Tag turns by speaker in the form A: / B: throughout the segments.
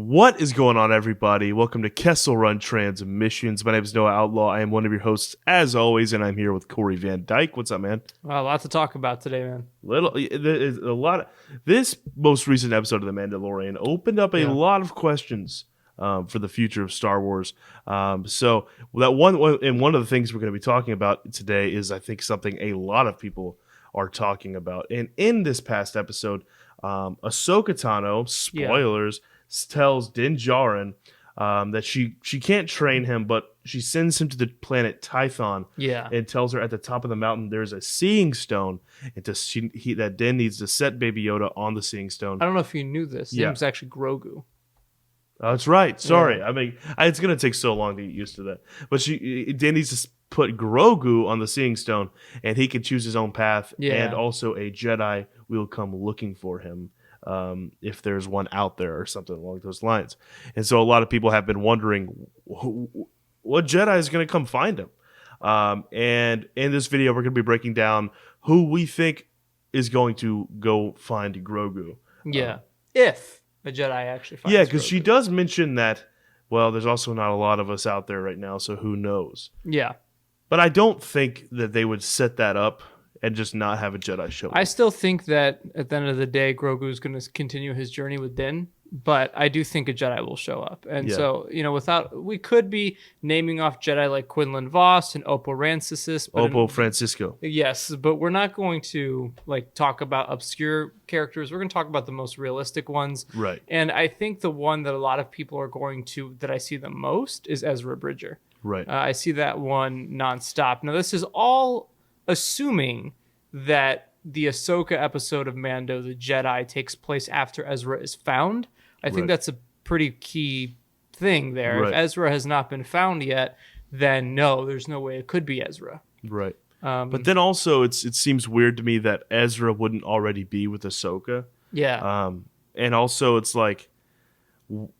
A: What is going on, everybody? Welcome to Kessel Run Transmissions. My name is Noah Outlaw. I am one of your hosts, as always, and I'm here with Corey Van Dyke. What's up, man?
B: Well, a lot to talk about today, man.
A: This most recent episode of The Mandalorian opened up a lot of questions for the future of Star Wars. So that one of the things we're going to be talking about today is, I think, something a lot of people are talking about. And in this past episode, Ahsoka Tano, spoilers, tells Din Djarin that she can't train him, but she sends him to the planet Tython. And tells her at the top of the mountain there's a seeing stone, and that Din needs to set Baby Yoda on the seeing stone.
B: I don't know if you knew this. His name's actually Grogu.
A: That's right. Sorry. Yeah. I mean, it's going to take so long to get used to that. But Din needs to put Grogu on the seeing stone, and he can choose his own path. And also a Jedi will come looking for him. If there's one out there or something along those lines. And so a lot of people have been wondering what Jedi is going to come find him. And in this video, we're going to be breaking down who we think is going to go find Grogu.
B: If a Jedi actually finds
A: Grogu. Because she does mention that, well, there's also not a lot of us out there right now, so who knows? But I don't think that they would set that up and just not have a Jedi show up.
B: I still think that at the end of the day, Grogu is going to continue his journey with Din, but I do think a Jedi will show up. And so, we could be naming off Jedi like Quinlan Voss and Oppo
A: Francisco.
B: Yes, but we're not going to talk about obscure characters. We're going to talk about the most realistic ones.
A: Right.
B: And I think the one that a lot of people are that I see the most is Ezra Bridger.
A: Right.
B: I see that one nonstop. Now, this is all assuming that the Ahsoka episode of Mando, the Jedi, takes place after Ezra is found. I think that's a pretty key thing there. If Ezra has not been found yet, then no, there's no way it could be Ezra.
A: Right. But then also it seems weird to me that Ezra wouldn't already be with Ahsoka. And also it's like,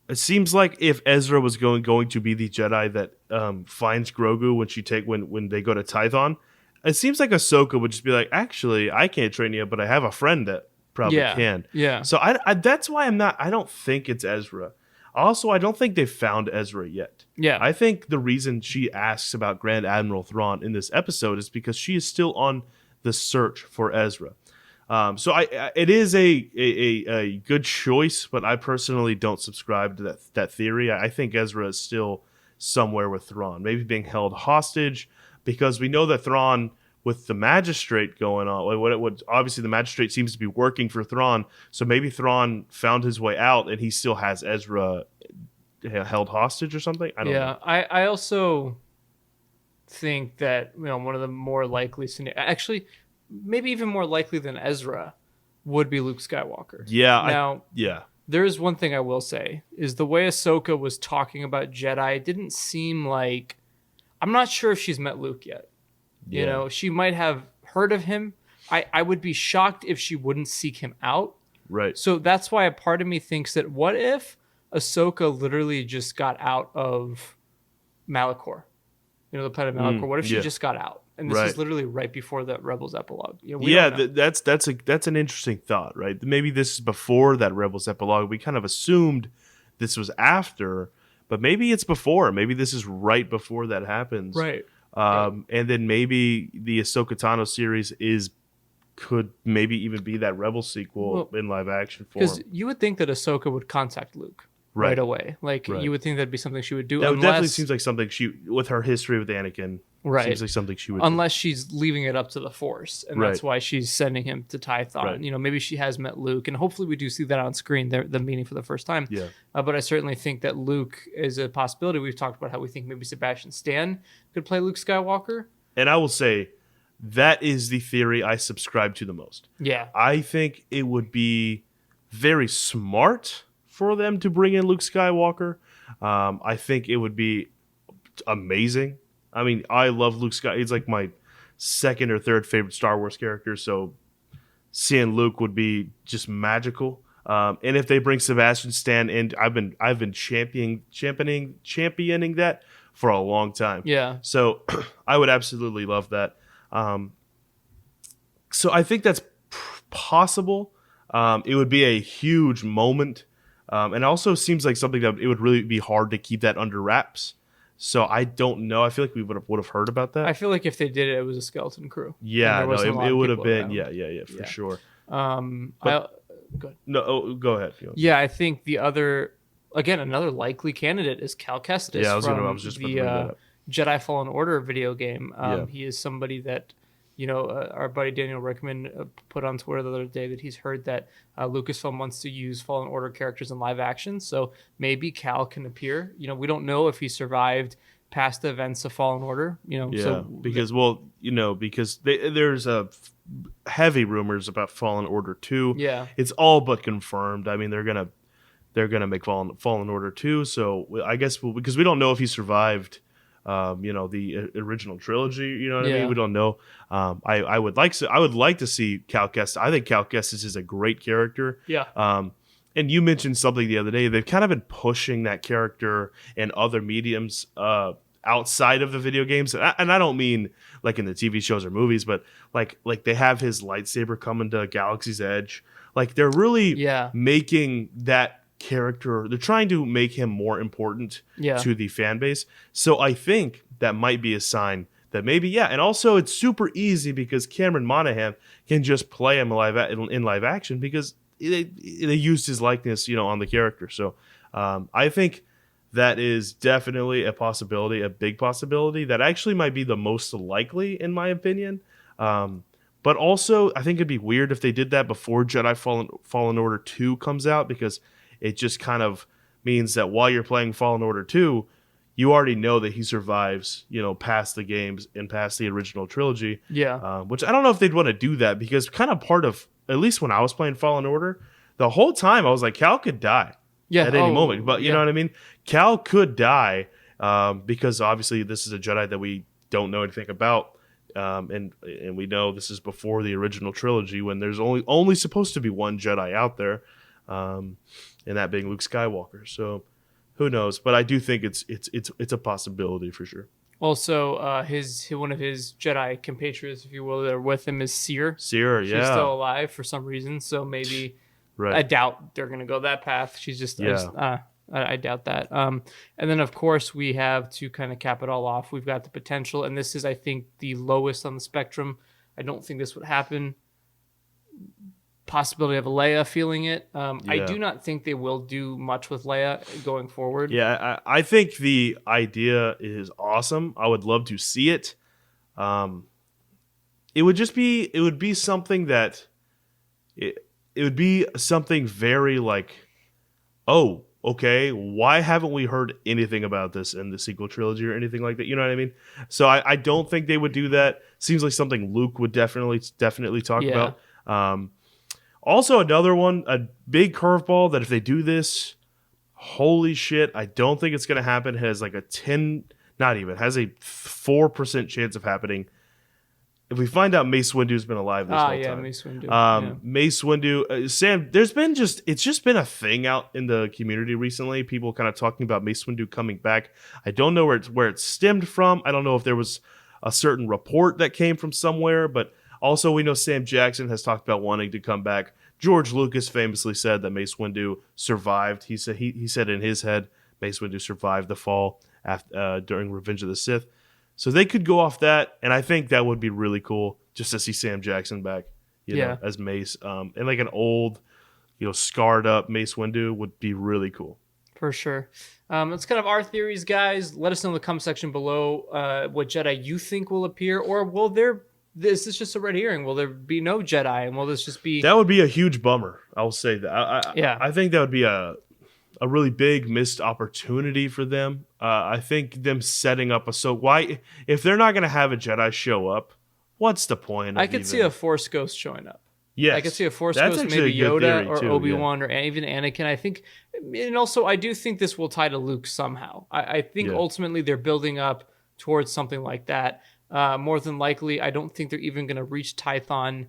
A: it seems like if Ezra was going to be the Jedi that finds Grogu when they go to Tython, it seems like Ahsoka would just be like, actually, I can't train you, but I have a friend that probably can. So I that's why I don't think it's Ezra. Also, I don't think they've found Ezra yet. I think the reason she asks about Grand Admiral Thrawn in this episode is because she is still on the search for Ezra. So it is a good choice, but I personally don't subscribe to that theory. I think Ezra is still somewhere with Thrawn, maybe being held hostage, because we know that Thrawn, with the magistrate going on, obviously the magistrate seems to be working for Thrawn, so maybe Thrawn found his way out and he still has Ezra held hostage or something. I don't know.
B: I also think that one of the more likely scenarios, actually maybe even more likely than Ezra, would be Luke Skywalker. There is one thing I will say, is the way Ahsoka was talking about Jedi, it didn't seem like, I'm not sure if she's met Luke yet. She might have heard of him. I would be shocked if she wouldn't seek him out.
A: Right.
B: So that's why a part of me thinks that what if Ahsoka literally just got out of Malachor? The planet Malachor. What if she just got out? And this is literally right before the Rebels epilogue.
A: That's an interesting thought, right? Maybe this is before that Rebels epilogue. We kind of assumed this was after, but maybe it's before. Maybe this is right before that happens.
B: Right.
A: And then maybe the Ahsoka Tano series could maybe even be that Rebel sequel in live action form.
B: Because you would think that Ahsoka would contact Luke right away. You would think that'd be something she would do.
A: That definitely seems like something with her history with Anakin. Seems like something she would
B: unless she's leaving it up to the Force, and that's why she's sending him to Tython. Maybe she has met Luke, and hopefully we do see that on screen, the meeting for the first time. But I certainly think that Luke is a possibility. We've talked about how we think maybe Sebastian Stan could play Luke Skywalker.
A: And I will say that is the theory I subscribe to the most. I think it would be very smart for them to bring in Luke Skywalker. I think it would be amazing. I mean, I love Luke Skywalker. He's like my second or third favorite Star Wars character, so seeing Luke would be just magical. And if they bring Sebastian Stan in, I've been championing that for a long time. So I would absolutely love that. So I think that's possible. It would be a huge moment And it also seems like something that it would really be hard to keep that under wraps. So I don't know. I feel like we would have heard about that.
B: I feel like if they did it, it was a skeleton crew.
A: Yeah, no, it would have been. Around. Yeah, for sure.
B: Go ahead.
A: No, go ahead.
B: Yeah, I think another likely candidate is Cal Kestis.
A: Yeah, I was just about to bring that up.
B: Jedi Fallen Order video game. He is somebody that, our buddy Daniel Rickman put on Twitter the other day that he's heard that Lucasfilm wants to use Fallen Order characters in live action. So maybe Cal can appear. We don't know if he survived past the events of Fallen Order.
A: Because there's a heavy rumors about Fallen Order 2.
B: Yeah,
A: it's all but confirmed. I mean, they're gonna make Fallen Order 2. So I guess because we don't know if he survived. The original trilogy, you know what I mean? We don't know. I would like to see Cal Kestis. I think Cal Kestis is a great character.
B: Yeah.
A: And you mentioned something the other day. They've kind of been pushing that character in other mediums outside of the video games. And I don't mean like in the TV shows or movies, but like they have his lightsaber coming to Galaxy's Edge. Like they're really making that character, they're trying to make him more important to the fan base. So I think that might be a sign that maybe, and also it's super easy because Cameron Monaghan can just play him in live action because they used his likeness, on the character. So I think that is definitely a possibility, a big possibility that actually might be the most likely in my opinion. But also I think it'd be weird if they did that before Jedi Fallen Order 2 comes out, because it just kind of means that while you're playing Fallen Order 2, you already know that he survives, past the games and past the original trilogy.
B: Yeah.
A: Which I don't know if they'd want to do that, because kind of part of, at least when I was playing Fallen Order, the whole time I was like, Cal could die at any moment. But you know what I mean? Cal could die because obviously this is a Jedi that we don't know anything about. And we know this is before the original trilogy, when there's only supposed to be one Jedi out there. And that being Luke Skywalker. So who knows? But I do think it's a possibility for sure.
B: Also, one of his Jedi compatriots, if you will, that are with him is Seer.
A: Seer,
B: She's still alive for some reason, so maybe I doubt they're going to go that path. She's just I doubt that. And then of course we have, to kind of cap it all off, we've got the potential, and this is I think the lowest on the spectrum. I don't think this would happen. Possibility of Leia feeling it. I do not think they will do much with Leia going forward.
A: Yeah, I think the idea is awesome. I would love to see it. It would be something that it would be something very like, oh, okay, why haven't we heard anything about this in the sequel trilogy or anything like that? You know what I mean? So I don't think they would do that. Seems like something Luke would definitely talk about. Also, another one, a big curveball that if they do this, holy shit, I don't think it's going to happen. It has like has a 4% chance of happening. If we find out Mace Windu's been alive this whole time.
B: Mace Windu.
A: Mace Windu, Sam, it's just been a thing out in the community recently. People kind of talking about Mace Windu coming back. I don't know where it stemmed from. I don't know if there was a certain report that came from somewhere, but also, we know Sam Jackson has talked about wanting to come back. George Lucas famously said that Mace Windu survived. He said in his head, Mace Windu survived the fall during Revenge of the Sith. So they could go off that, and I think that would be really cool just to see Sam Jackson back, as Mace. And like an old, scarred up Mace Windu would be really cool.
B: For sure. That's kind of our theories, guys. Let us know in the comment section below what Jedi you think will appear, or will there... This is just a red herring. Will there be no Jedi, and will this just be...
A: That would be a huge bummer. I'll say that. I think that would be a really big missed opportunity for them. I think them setting up why, if they're not going to have a Jedi show up, what's the point?
B: I could see a Force Ghost showing up.
A: Yes,
B: I could see a Force Ghost, maybe Yoda or Obi-Wan or even Anakin. I think, and also I do think this will tie to Luke somehow. I think ultimately they're building up towards something like that. More than likely, I don't think they're even going to reach Tython.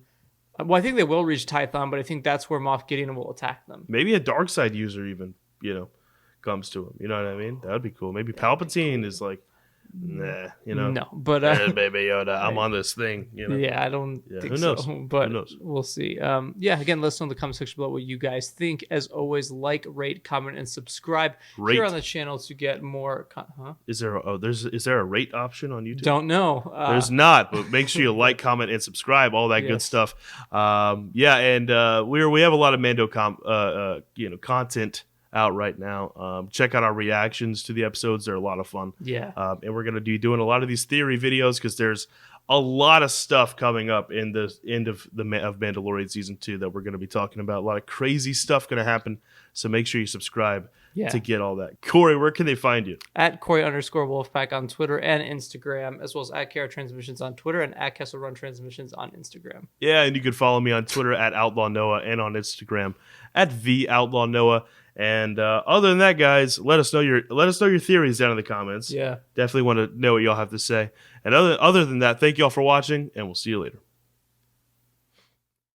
B: Well, I think they will reach Tython, but I think that's where Moff Gideon will attack them.
A: Maybe a dark side user even, comes to him. You know what I mean? That would be cool. Maybe Palpatine is like Nah, you know.
B: No, but
A: hey, baby Yoda, I'm on this thing. You know?
B: Yeah, I don't think
A: who knows?
B: so, but
A: who knows?
B: We'll see. Again, let us know in the comment section below what you guys think. As always, like, rate, comment, and subscribe here on the channel to get more.
A: Is there is there a rate option on YouTube?
B: Don't know.
A: There's not, but make sure you like, comment, and subscribe. All that good stuff. And we have a lot of Mando content out right now. Check out our reactions to the episodes. They're a lot of fun.
B: Yeah.
A: And we're going to be doing a lot of these theory videos because there's a lot of stuff coming up in the end of Mandalorian Season 2 that we're going to be talking about. A lot of crazy stuff going to happen. So make sure you subscribe to get all that. Corey, where can they find you?
B: At Corey_Wolfpack on Twitter and Instagram, as well as at KR Transmissions on Twitter and at Kessel Run Transmissions on Instagram.
A: Yeah, and you can follow me on Twitter at Outlaw Noah and on Instagram at @VOutlaw_Noah. And other than that, guys, let us know your theories down in the comments.
B: Yeah,
A: definitely want to know what y'all have to say. And other than that, thank y'all for watching, and we'll see you later.